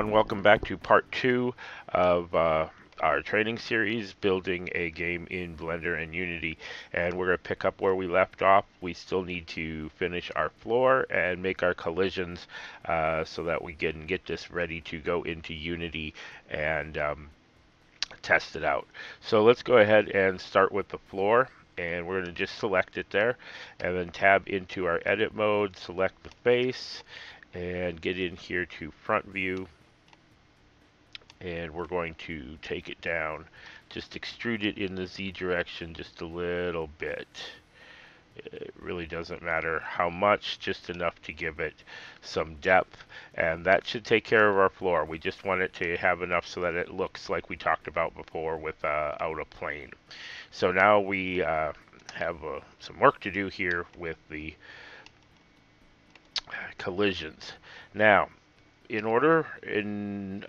everyone, welcome back to part 2 of our training series, building a game in Blender and Unity. And we're going to pick up where we left off. We still need to finish our floor and make our collisions so that we can get this ready to go into Unity and test it out. So let's go ahead and start with the floor. And we're going to just select it there and then tab into our edit mode, select the face, and get in here to front view, and we're going to take it down, just extrude it in the Z direction just a little bit. It really doesn't matter how much, just enough to give it some depth, and that should take care of our floor. We just want it to have enough so that it looks like we talked about before without a plane. So now we have some work to do here with the collisions. Now, in order in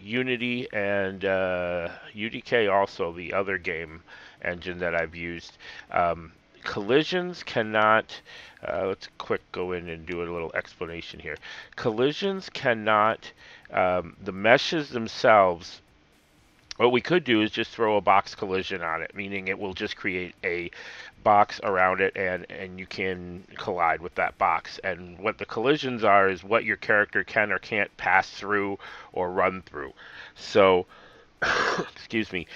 Unity and UDK, also the other game engine that I've used, collisions cannot, let's quick go in and do a little explanation here. Collisions cannot, the meshes themselves, what we could do is just throw a box collision on it, meaning it will just create a box around it, and you can collide with that box. And what the collisions are is what your character can or can't pass through or run through. So, excuse me.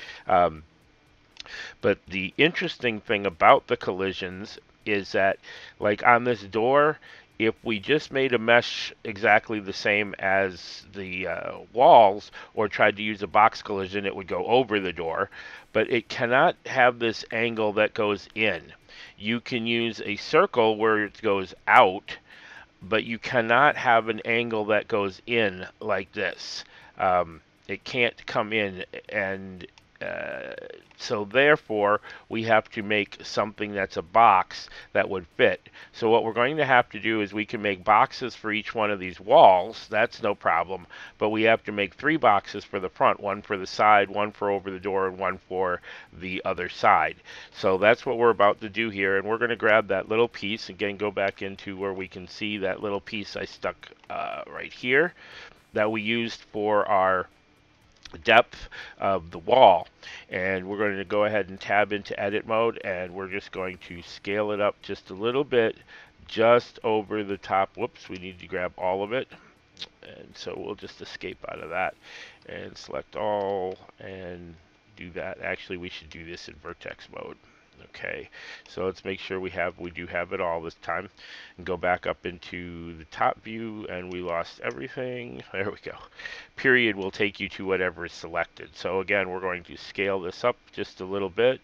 But the interesting thing about the collisions is that, like on this door, if we just made a mesh exactly the same as the walls or tried to use a box collision, it would go over the door. But it cannot have this angle that goes in. You can use a circle where it goes out, but you cannot have an angle that goes in like this. It can't come in, and so therefore we have to make something that's a box that would fit. So what we're going to have to do is we can make boxes for each one of these walls. That's no problem. But we have to make 3 boxes for the front, one for the side, one for over the door, and one for the other side. So that's what we're about to do here. And we're going to grab that little piece, again, go back into where we can see that little piece I stuck right here that we used for our depth of the wall, and we're going to go ahead and tab into edit mode, and we're just going to scale it up just a little bit, just over the top. Whoops, we need to grab all of it, and so we'll just escape out of that and select all and do that. Actually, we should do this in vertex mode. Okay, so let's make sure we do have it all this time, and go back up into the top view, and we lost everything. There we go. Period will take you to whatever is selected. So again, we're going to scale this up just a little bit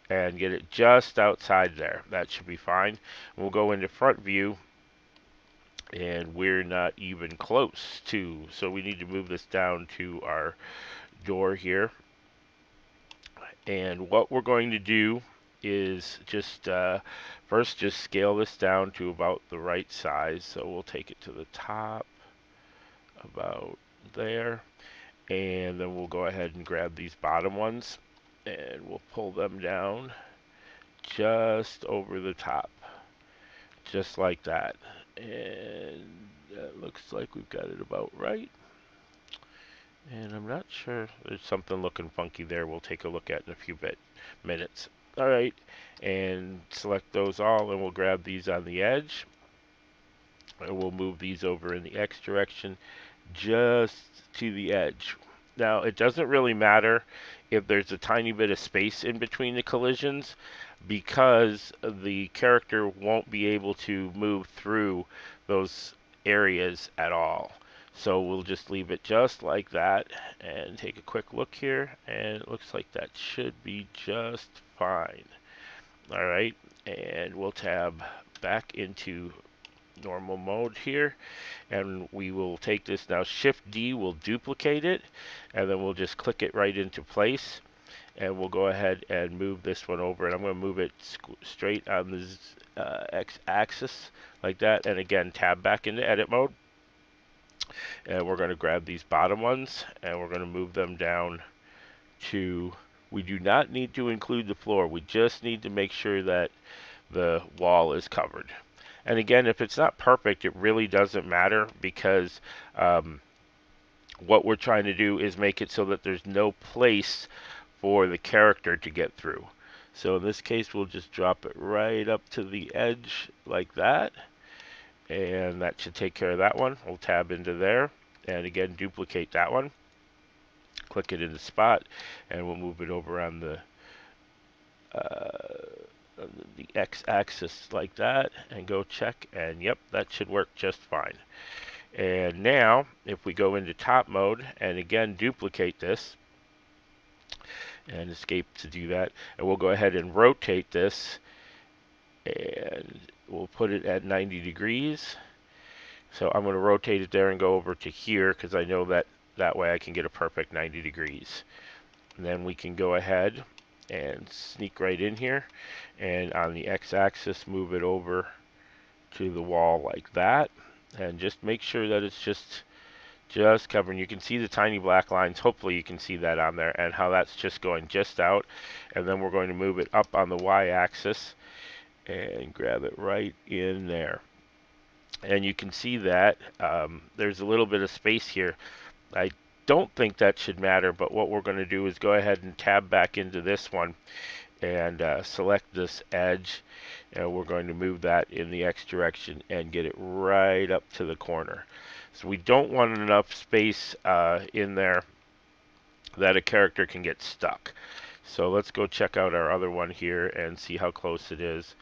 and get it just outside there. That should be fine. We'll go into front view, and we're not even close to, so we need to move this down to our door here. And what we're going to do is just first just scale this down to about the right size. So we'll take it to the top about there, and then we'll go ahead and grab these bottom ones and we'll pull them down just over the top, just like that. And that looks like we've got it about right. And I'm not sure, there's something looking funky there. We'll take a look at in a few minutes. Alright, and select those all, and we'll grab these on the edge, and we'll move these over in the X direction just to the edge. Now, it doesn't really matter if there's a tiny bit of space in between the collisions, because the character won't be able to move through those areas at all. So we'll just leave it just like that and take a quick look here, and it looks like that should be just fine. Alright, and we'll tab back into normal mode here, and we will take this now, Shift D will duplicate it, and then we'll just click it right into place, and we'll go ahead and move this one over, and I'm going to move it straight on the X-axis like that, and again tab back into edit mode. And we're going to grab these bottom ones, and we're going to move them down to, we do not need to include the floor, we just need to make sure that the wall is covered. And again, if it's not perfect, it really doesn't matter, because what we're trying to do is make it so that there's no place for the character to get through. So in this case, we'll just drop it right up to the edge like that, and that should take care of that one. We'll tab into there, and again, duplicate that one. Click it in the spot, and we'll move it over on the x-axis like that, and go check, and yep, that should work just fine. And now, if we go into top mode, and again, duplicate this, and escape to do that, and we'll go ahead and rotate this, and we'll put it at 90 degrees. So I'm going to rotate it there and go over to here, because I know that way I can get a perfect 90 degrees. And then we can go ahead and sneak right in here, and on the x-axis move it over to the wall like that, and just make sure that it's just covering. You can see the tiny black lines. Hopefully you can see that on there, and how that's just going just out. And then we're going to move it up on the y-axis and grab it right in there. And you can see that there's a little bit of space here. I don't think that should matter, but what we're going to do is go ahead and tab back into this one and select this edge, and we're going to move that in the X direction and get it right up to the corner. So we don't want enough space in there that a character can get stuck. So let's go check out our other one here and see how close it is.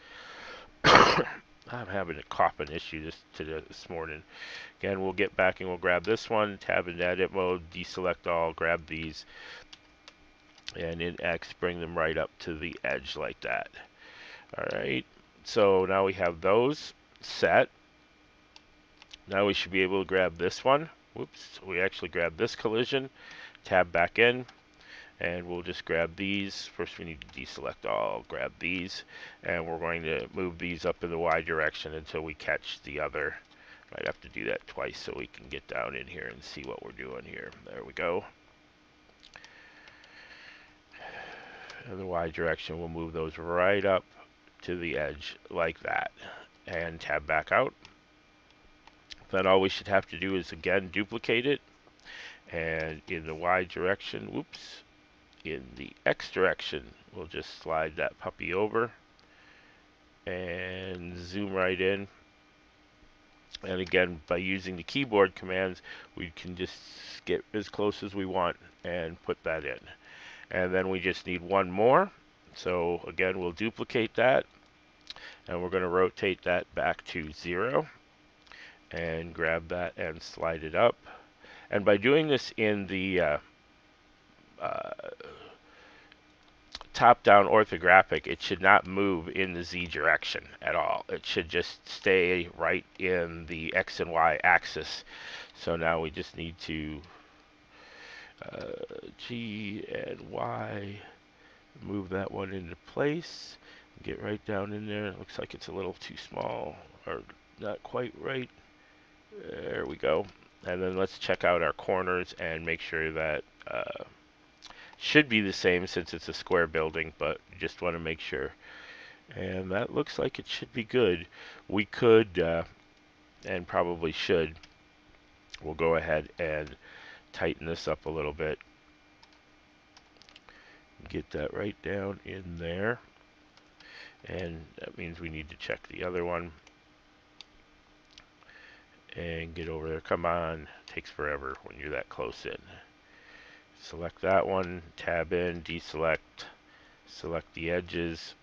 I'm having a coughing issue this morning. Again, we'll get back and we'll grab this one, tab into edit mode, deselect all, grab these, and in X bring them right up to the edge like that. Alright, so now we have those set. Now we should be able to grab this one. Whoops, we actually grab this collision, tab back in, and we'll just grab these. First we need to deselect all, grab these, and we're going to move these up in the Y direction until we catch the other. Might have to do that twice so we can get down in here and see what we're doing here. There we go. In the Y direction, we'll move those right up to the edge like that, and tab back out. Then all we should have to do is again duplicate it, and in the Y direction, whoops, in the X direction, we'll just slide that puppy over and zoom right in. And again, by using the keyboard commands, we can just get as close as we want and put that in. And then we just need one more. So again, we'll duplicate that, and we're going to rotate that back to 0, and grab that and slide it up. And by doing this in the top-down orthographic, it should not move in the Z direction at all. It should just stay right in the X and Y axis. So now we just need to G and Y, move that one into place, get right down in there. It looks like it's a little too small, or not quite right. There we go. And then let's check out our corners and make sure that should be the same since it's a square building, but just want to make sure. And that looks like it should be good. We could, and probably should, we'll go ahead and tighten this up a little bit. Get that right down in there. And that means we need to check the other one. And get over there. Come on. Takes forever when you're that close in. Select that one, tab in, deselect, select the edges,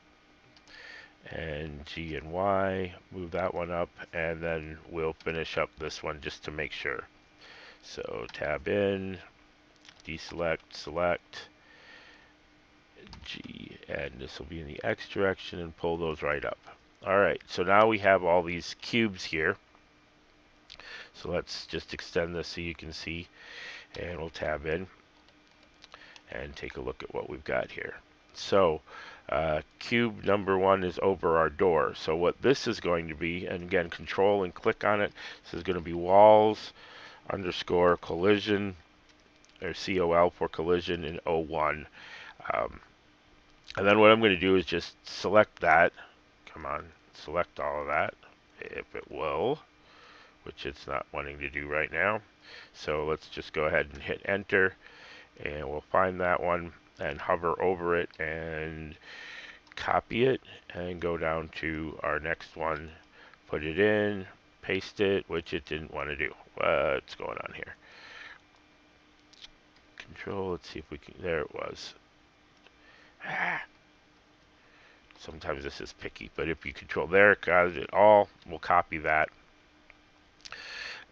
and G and Y, move that one up, and then we'll finish up this one just to make sure. So tab in, deselect, select, G, and this will be in the X direction, and pull those right up. Alright, so now we have all these cubes here. So let's just extend this so you can see, and we'll tab in and take a look at what we've got here. So cube number 1 is over our door. So what this is going to be, and again, control and click on it, this is going to be walls underscore collision, or COL for collision in 01. And then what I'm going to do is just select that. Come on, select all of that if it will, which it's not wanting to do right now. So let's just go ahead and hit enter, and we'll find that one and hover over it and copy it and go down to our next one, put it in, paste it, which it didn't want to do. What's going on here? Control, let's see if we can, there it was. Sometimes this is picky, but if you control there, it got it all, we'll copy that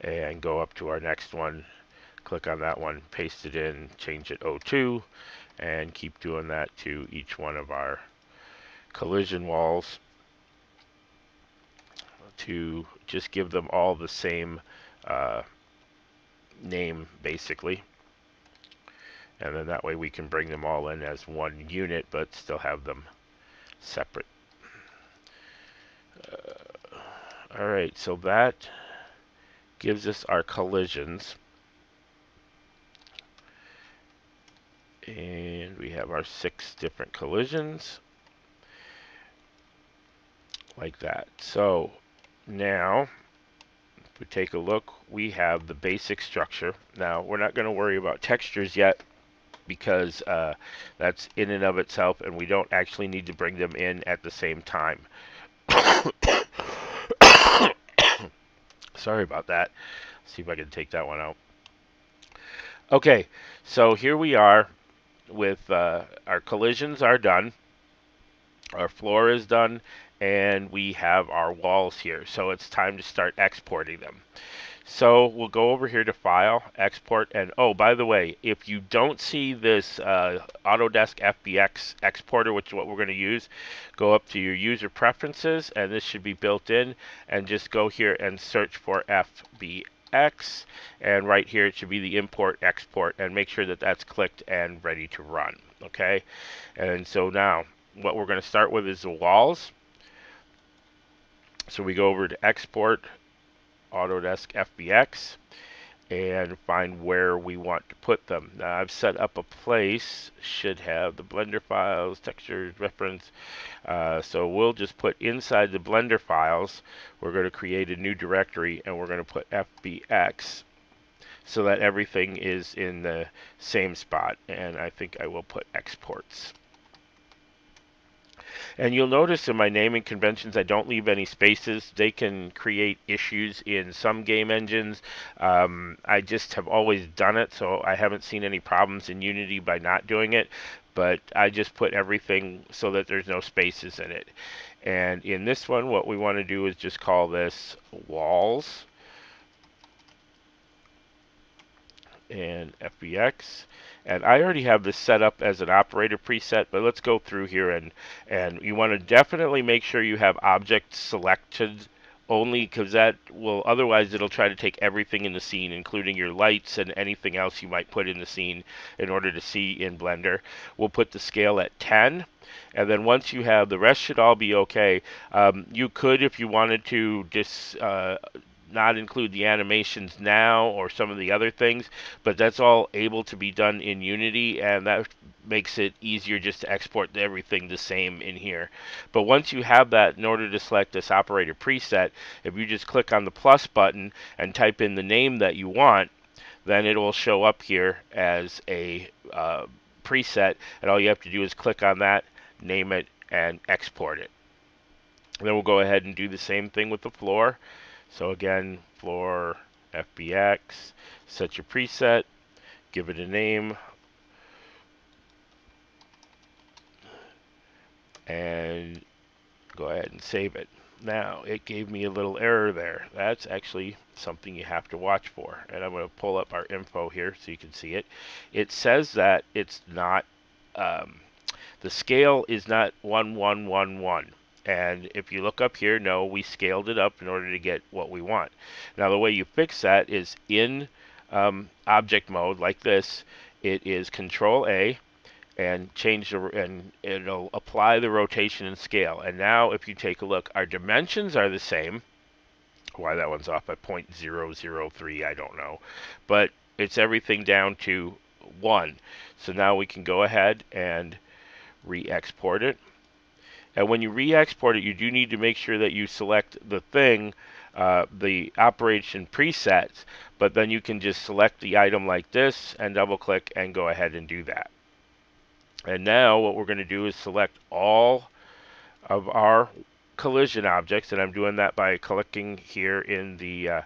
and go up to our next one, click on that one, paste it in, change it 02, and keep doing that to each one of our collision walls to just give them all the same name basically, and then that way we can bring them all in as one unit but still have them separate. Alright, so that gives us our collisions, and we have our 6 different collisions like that. So now if we take a look, we have the basic structure. Now we're not going to worry about textures yet because that's in and of itself, and we don't actually need to bring them in at the same time. Sorry about that. See if I can take that one out. Okay, so here we are with our collisions are done, our floor is done, and we have our walls here. So it's time to start exporting them. So we'll go over here to File, Export, and oh, by the way, if you don't see this Autodesk Fbx Exporter, which is what we're going to use, go up to your user preferences, and this should be built in, and just go here and search for Fbx, and right here it should be the import export, and make sure that that's clicked and ready to run. Okay, and so now what we're going to start with is the walls. So we go over to Export, Autodesk Fbx, and find where we want to put them. Now I've set up a place, should have the Blender files, textures, reference, so we'll just put inside the Blender files, we're going to create a new directory and we're going to put Fbx so that everything is in the same spot, and I think I will put exports. And you'll notice in my naming conventions I don't leave any spaces. They can create issues in some game engines. I just have always done it, so I haven't seen any problems in Unity by not doing it. But I just put everything so that there's no spaces in it. And in this one, what we want to do is just call this walls and Fbx. And I already have this set up as an operator preset, but let's go through here, and you want to definitely make sure you have objects selected only, because that will, otherwise it'll try to take everything in the scene, including your lights and anything else you might put in the scene in order to see in Blender. We'll put the scale at 10. And then once you have, the rest should all be okay. You could, if you wanted to, just not include the animations now or some of the other things, but that's all able to be done in Unity, and that makes it easier just to export everything the same in here. But once you have that, in order to select this operator preset, if you just click on the plus button and type in the name that you want, then it will show up here as a preset, and all you have to do is click on that, name it, and export it. And then we'll go ahead and do the same thing with the floor. So again, floor, Fbx, set your preset, give it a name, and go ahead and save it. Now, it gave me a little error there. That's actually something you have to watch for. And I'm going to pull up our info here so you can see it. It says that it's not, the scale is not 1111. And if you look up here, no, we scaled it up in order to get what we want. Now the way you fix that is in object mode like this. It is Control A and change the, and it'll apply the rotation and scale. And now if you take a look, our dimensions are the same. Why that one's off by 0.003, I don't know. But it's everything down to 1. So now we can go ahead and re-export it. And when you re-export it, you do need to make sure that you select the thing, the operation presets, but then you can just select the item like this and double click and go ahead and do that. And now what we're going to do is select all of our collision objects, and I'm doing that by clicking here in the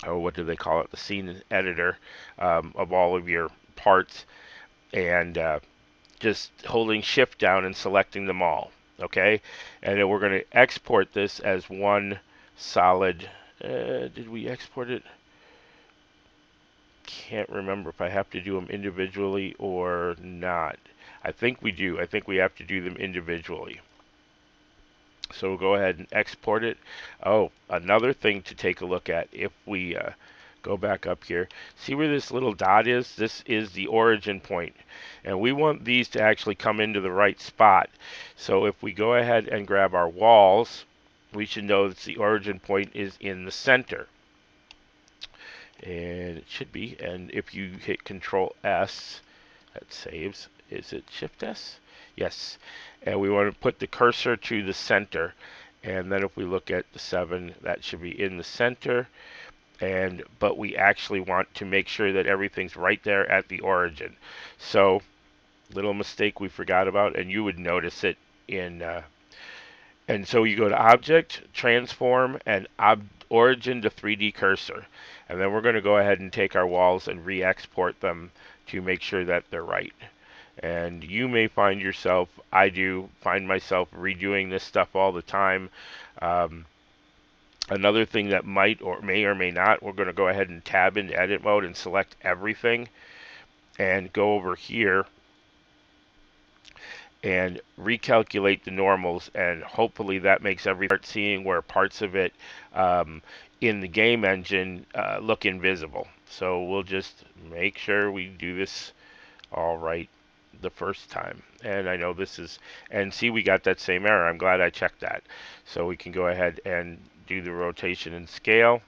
oh, what do they call it, the scene editor, of all of your parts, and just holding shift down and selecting them all. Okay, and then we're going to export this as one solid. Did we export it? Can't remember if I have to do them individually or not. I think we do. I think we have to do them individually. So we'll go ahead and export it. Oh, another thing to take a look at, if we go back up here, see where this little dot is? This is the origin point. And we want these to actually come into the right spot. So if we go ahead and grab our walls, we should know that the origin point is in the center. And it should be. And if you hit Control S, that saves. Is it Shift S? Yes. And we want to put the cursor to the center. And then if we look at the 7, that should be in the center. But we actually want to make sure that everything's right there at the origin. So, little mistake we forgot about, and you would notice it in. And so you go to Object, Transform, and Origin to 3D Cursor. And then we're going to go ahead and take our walls and re-export them to make sure that they're right. And you may find yourself, I do find myself redoing this stuff all the time. Another thing that might or may not, we're going to go ahead and tab into edit mode and select everything and go over here and recalculate the normals, and hopefully that makes every part seeing where parts of it in the game engine look invisible. So we'll just make sure we do this all right the first time. And I know this is, and see, we got that same error. I'm glad I checked that. So we can go ahead and do the rotation and scale.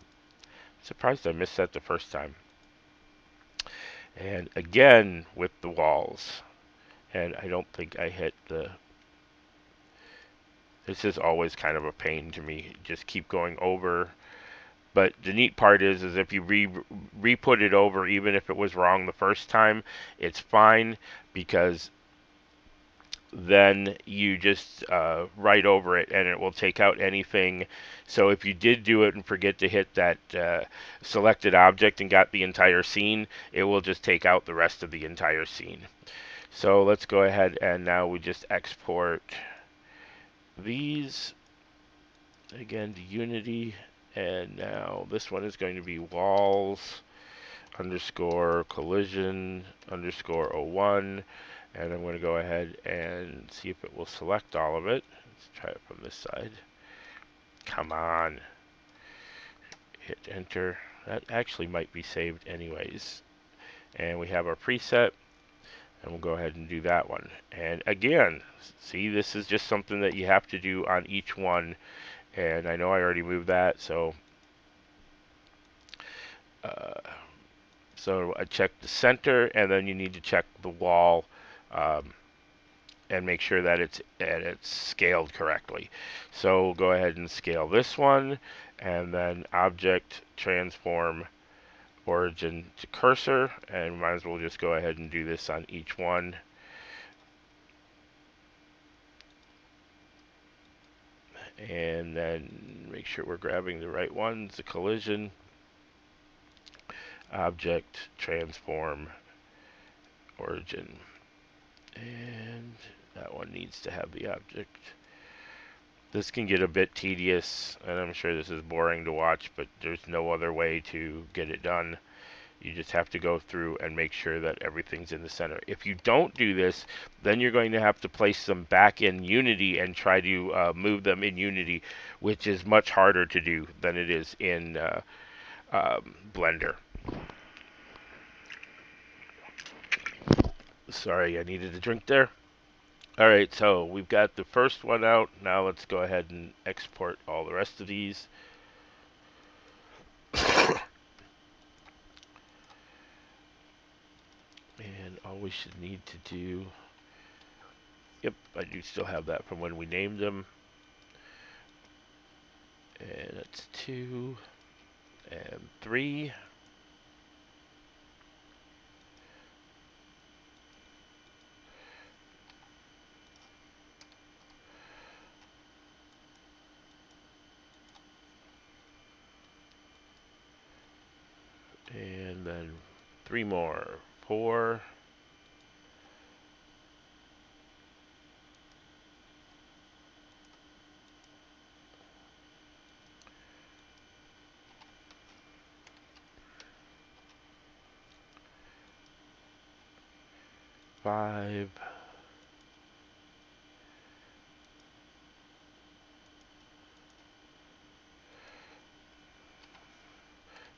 Surprised I missed that the first time. And again with the walls. And I don't think I hit the... This is always kind of a pain to me. Just keep going over. But the neat part is if you re-put it over, even if it was wrong the first time, it's fine, because then you just write over it and it will take out anything. So if you did do it and forget to hit that selected object and got the entire scene, it will just take out the rest of the entire scene. So let's go ahead and now we just export these again to Unity, and now this one is going to be walls underscore collision underscore 01, and I'm going to go ahead and see if it will select all of it. Let's try it from this side. Come on. Hit enter. That actually might be saved anyways. And we have our preset, and we'll go ahead and do that one. And again, see, this is just something that you have to do on each one. And I know I already moved that, so I check the center, and then you need to check the wall and make sure that it's scaled correctly. So we'll go ahead and scale this one, and then object transform origin to cursor, and might as well just go ahead and do this on each one. And then make sure we're grabbing the right ones. The collision, object, transform, origin. And that one needs to have the object. This can get a bit tedious, and I'm sure this is boring to watch, but there's no other way to get it done. You just have to go through and make sure that everything's in the center. If you don't do this, then you're going to have to place them back in Unity and try to move them in Unity, which is much harder to do than it is in Blender. Sorry, I needed a drink there. Alright, so we've got the first one out. Now let's go ahead and export all the rest of these. And all we should need to do Yep, I do still have that from when we named them. And that's 2 and 3. And then 3 more. 4. Five.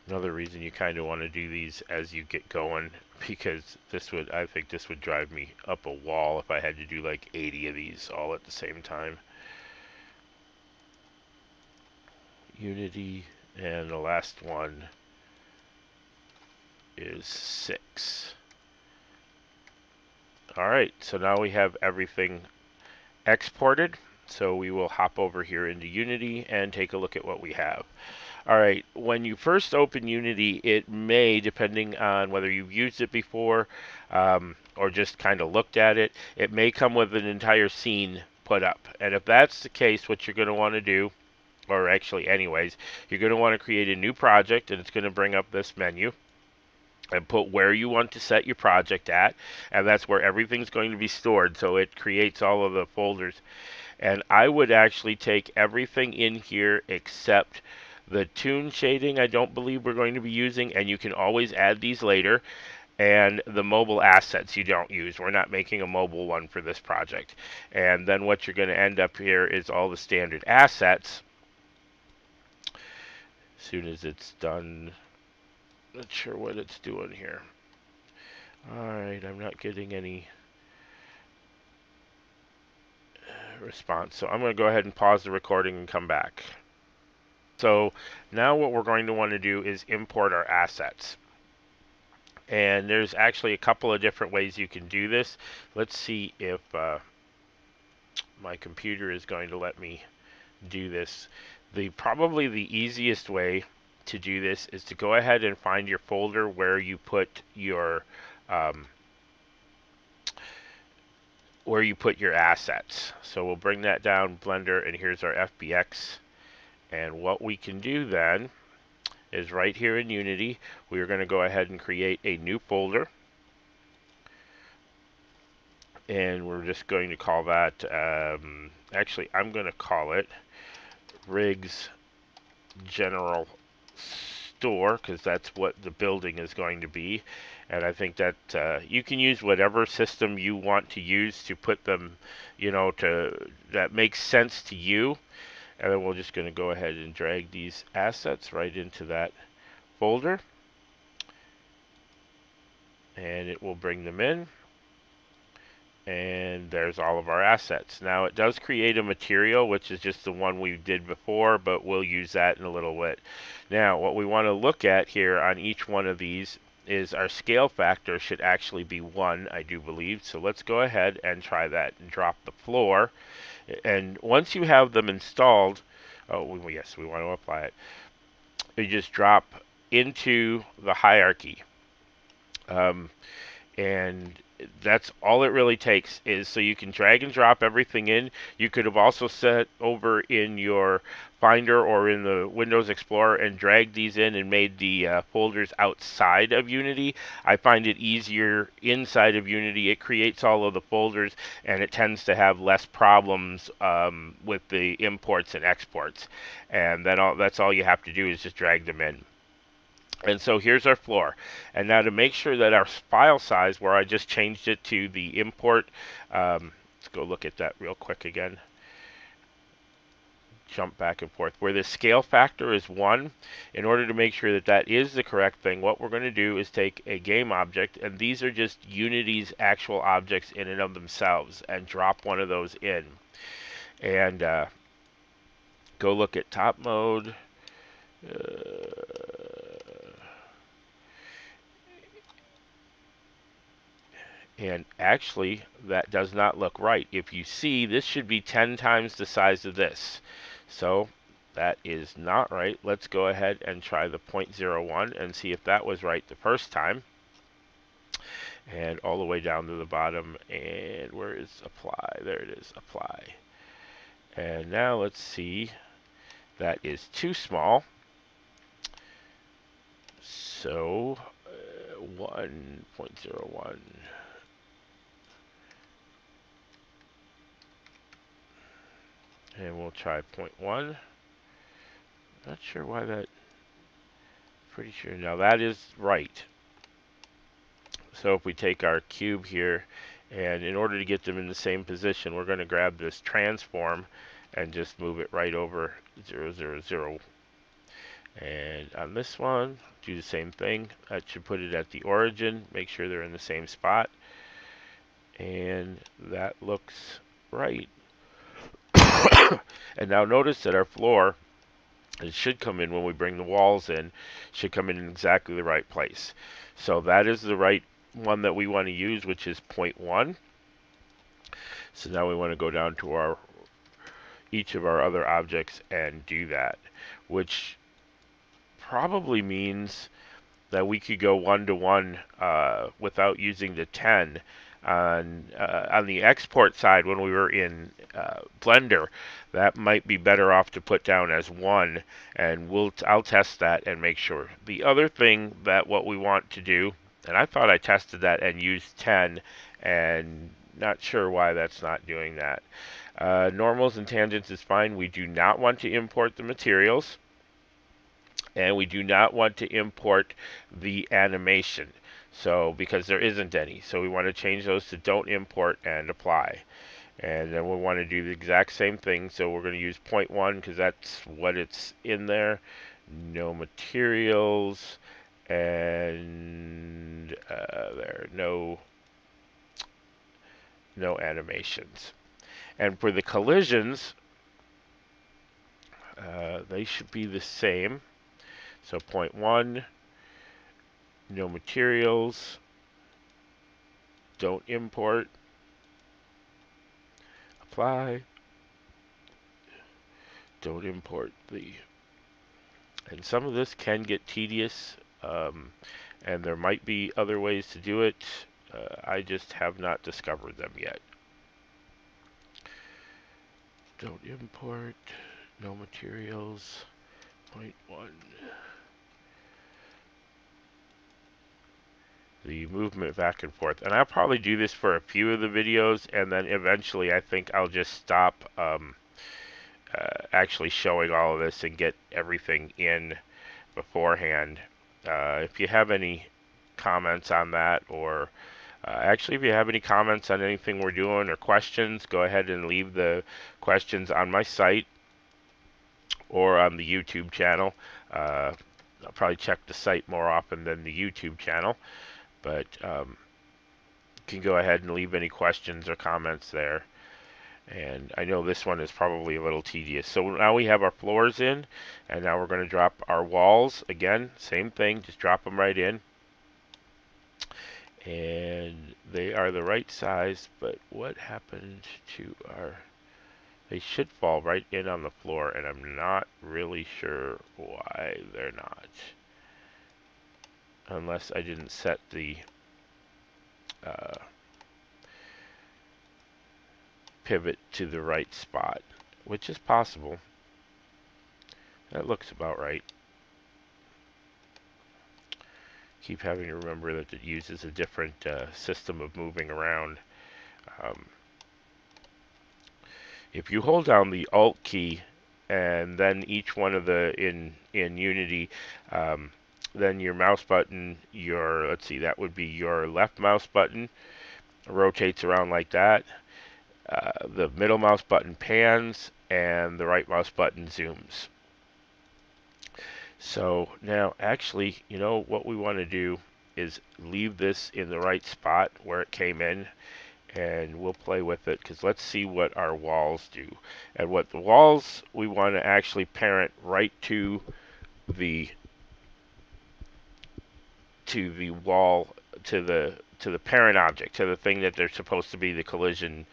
Another reason you kind of want to do these as you get going, because I think this would drive me up a wall if I had to do like 80 of these all at the same time. Unity, and the last one is 6. Alright, so now we have everything exported. So we will hop over here into Unity and take a look at what we have. Alright, when you first open Unity, it may, depending on whether you've used it before or just kind of looked at it, it may come with an entire scene put up. And if that's the case, what you're going to want to do, or actually anyways, you're going to want to create a new project, and it's going to bring up this menu and put where you want to set your project at, and that's where everything's going to be stored. So it creates all of the folders. And I would actually take everything in here except the toon shading. I don't believe we're going to be using, and you can always add these later. And the mobile assets you don't use. We're not making a mobile one for this project. And then what you're going to end up here is all the standard assets. As soon as it's done, not sure what it's doing here. Alright, I'm not getting any response. So I'm going to go ahead and pause the recording and come back. So now what we're going to want to do is import our assets. And there's actually a couple of different ways you can do this. Let's see if my computer is going to let me do this. Probably the easiest way to do this is to go ahead and find your folder where you put your assets. So we'll bring that down, Blender, and here's our FBX. And what we can do then is right here in Unity, we are going to go ahead and create a new folder. And we're just going to call that, actually I'm going to call it Rigs General Store, because that's what the building is going to be. And I think that you can use whatever system you want to use to put them, that makes sense to you. And then we're just going to go ahead and drag these assets right into that folder. And it will bring them in. And there's all of our assets. Now it does create a material, which is just the one we did before, but we'll use that in a little bit. Now what we want to look at here on each one of these is our scale factor should actually be 1, I do believe. So let's go ahead and try that and drop the floor. And once you have them installed, yes, we want to apply it. You just drop into the hierarchy. And that's all it really takes, is so you can drag and drop everything in. You could have also set over in your Finder or in the Windows Explorer and dragged these in and made the folders outside of Unity. I find it easier inside of Unity. It creates all of the folders, and it tends to have less problems with the imports and exports. And that's all you have to do is just drag them in. And so here's our floor. And now to make sure that our file size, where I just changed it to the import, let's go look at that real quick again. Jump back and forth. Where the scale factor is 1, in order to make sure that that is the correct thing, what we're going to do is take a game object, and these are just Unity's actual objects in and of themselves, and drop one of those in. And go look at top mode. And actually, that does not look right. If you see, this should be 10 times the size of this. So that is not right. Let's go ahead and try the 0.01 and see if that was right the first time. And all the way down to the bottom. And where is apply? There it is, apply. And now let's see. That is too small. So 1.01. And we'll try 0.1. Not sure why that. Pretty sure. Now that is right. So if we take our cube here, and in order to get them in the same position, we're going to grab this transform and just move it right over 0, 0, 0. And on this one, do the same thing. That should put it at the origin. Make sure they're in the same spot. And that looks right. And now notice that our floor, it should come in when we bring the walls in, should come in exactly the right place. So that is the right one that we want to use, which is 0.1. So now we want to go down to our each of our other objects and do that, which probably means that we could go 1-to-1 without using the 10. On the export side, when we were in Blender, that might be better off to put down as 1, and I'll test that and make sure. The other thing that what we want to do, and I thought I tested that and used 10, and not sure why that's not doing that. Normals and tangents is fine. We do not want to import the materials, and we do not want to import the animation, so because there isn't any. So we want to change those to don't import and apply. And then we want to do the exact same thing. So we're going to use 0.1 because that's what it's in there. No materials, and there no animations. And for the collisions, they should be the same. So 0.1, no materials, don't import, apply, don't import the. And some of this can get tedious, and there might be other ways to do it. I just have not discovered them yet. Don't import, no materials, 0.1. The movement back and forth. And I'll probably do this for a few of the videos, and then eventually I think I'll just stop actually showing all of this and get everything in beforehand. If you have any comments on that, or actually if you have any comments on anything we're doing or questions, go ahead and leave the questions on my site or on the YouTube channel. I'll probably check the site more often than the YouTube channel, but you can go ahead and leave any questions or comments there. And I know this one is probably a little tedious. So now we have our floors in, and now we're going to drop our walls. Again, same thing, just drop them right in. And they are the right size, but what happened to our... They should fall right in on the floor, and I'm not really sure why they're not. Unless I didn't set the pivot to the right spot, which is possible. That looks about right. Keep having to remember that it uses a different system of moving around. If you hold down the Alt key and then each one of the in Unity, then your mouse button, let's see, that would be your left mouse button, rotates around like that. The middle mouse button pans, and the right mouse button zooms. So now, actually, you know what we want to do is leave this in the right spot where it came in, and we'll play with it, because let's see what our walls do. And what the walls, we want to actually parent right to the wall, to the parent object, to the thing that they're supposed to be the collision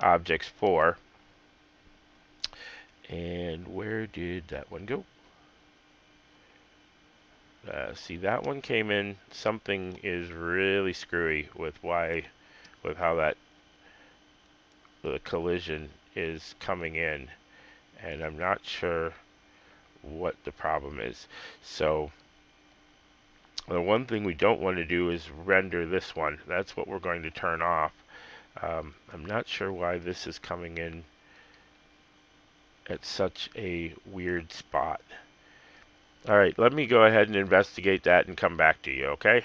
objects for. And where did that one go? See, that one came in. Something is really screwy with how that the collision is coming in, and I'm not sure what the problem is. So the one thing we don't want to do is render this one. That's what we're going to turn off. I'm not sure why this is coming in at such a weird spot. Alright, let me go ahead and investigate that and come back to you, okay?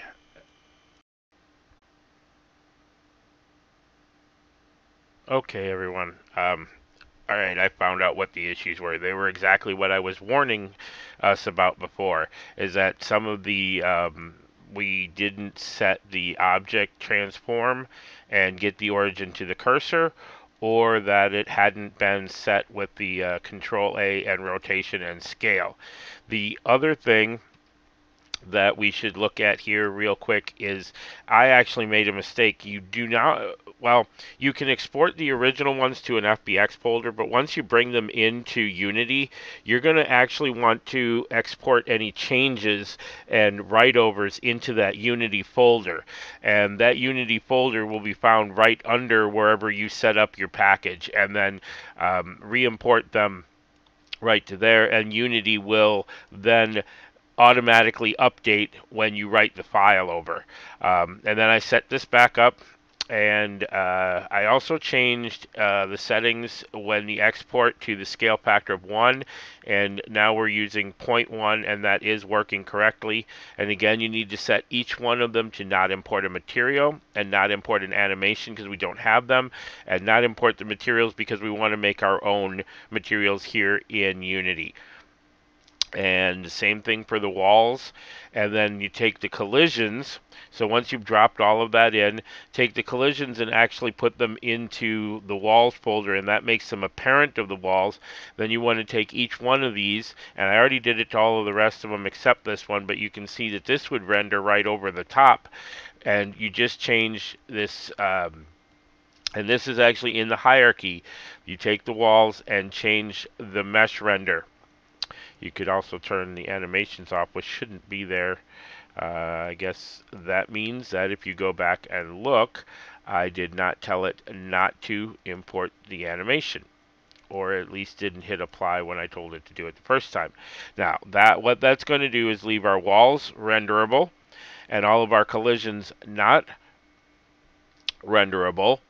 Okay, everyone. Alright, I found out what the issues were. They were exactly what I was warning us about before, is that some of the, we didn't set the object transform and get the origin to the cursor, or that it hadn't been set with the Control A and rotation and scale. The other thing that we should look at here real quick is I actually made a mistake. You do not, well, you can export the original ones to an FBX folder, but once you bring them into Unity, you're going to actually want to export any changes and write-overs into that Unity folder. And that Unity folder will be found right under wherever you set up your package, and then re-import them right to there, and Unity will then automatically update when you write the file over. And then I set this back up, and I also changed the settings when the export to the scale factor of 1, and now we're using 0.1, and that is working correctly. And again, you need to set each one of them to not import a material and not import an animation because we don't have them, and not import the materials because we want to make our own materials here in Unity. And the same thing for the walls. And then you take the collisions. So once you've dropped all of that in, take the collisions and actually put them into the walls folder, and that makes them a parent of the walls. Then you want to take each one of these, and I already did it to all of the rest of them except this one, but you can see that this would render right over the top. And you just change this, and this is actually in the hierarchy. You take the walls and change the mesh render. You could also turn the animations off, which shouldn't be there. I guess that means that if you go back and look, I did not tell it not to import the animation, or at least didn't hit apply when I told it to do it the first time. Now, what that's going to do is leave our walls renderable and all of our collisions not renderable,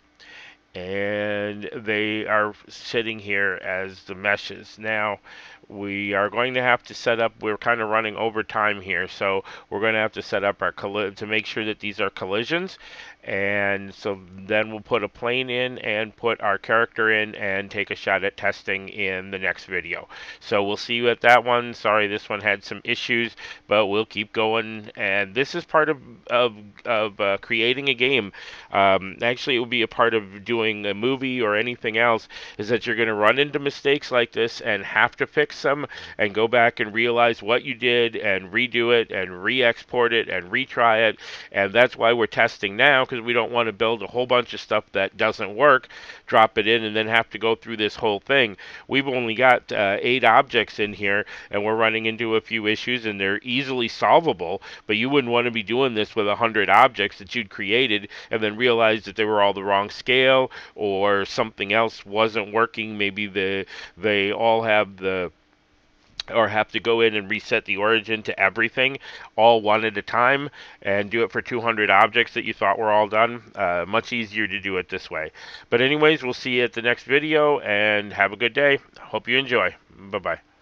and they are sitting here as the meshes. Now, we are going to have to set up, we're kind of running over time here, so we're going to have to set up our to make sure that these are collisions. And so then we'll put a plane in and put our character in and take a shot at testing in the next video. So we'll see you at that one. Sorry, this one had some issues, but we'll keep going. And this is part of creating a game. Actually, it will be a part of doing a movie or anything else, is that you're going to run into mistakes like this and have to fix them and go back and realize what you did and redo it and re-export it and retry it. And that's why we're testing now, because we don't want to build a whole bunch of stuff that doesn't work, drop it in, and then have to go through this whole thing. We've only got 8 objects in here, and we're running into a few issues, and they're easily solvable, but you wouldn't want to be doing this with 100 objects that you'd created and then realize that they were all the wrong scale, or something else wasn't working. Maybe they all have the, or have to go in and reset the origin to everything all one at a time and do it for 200 objects that you thought were all done. Much easier to do it this way. But anyways, we'll see you at the next video, and have a good day. Hope you enjoy. Bye-bye.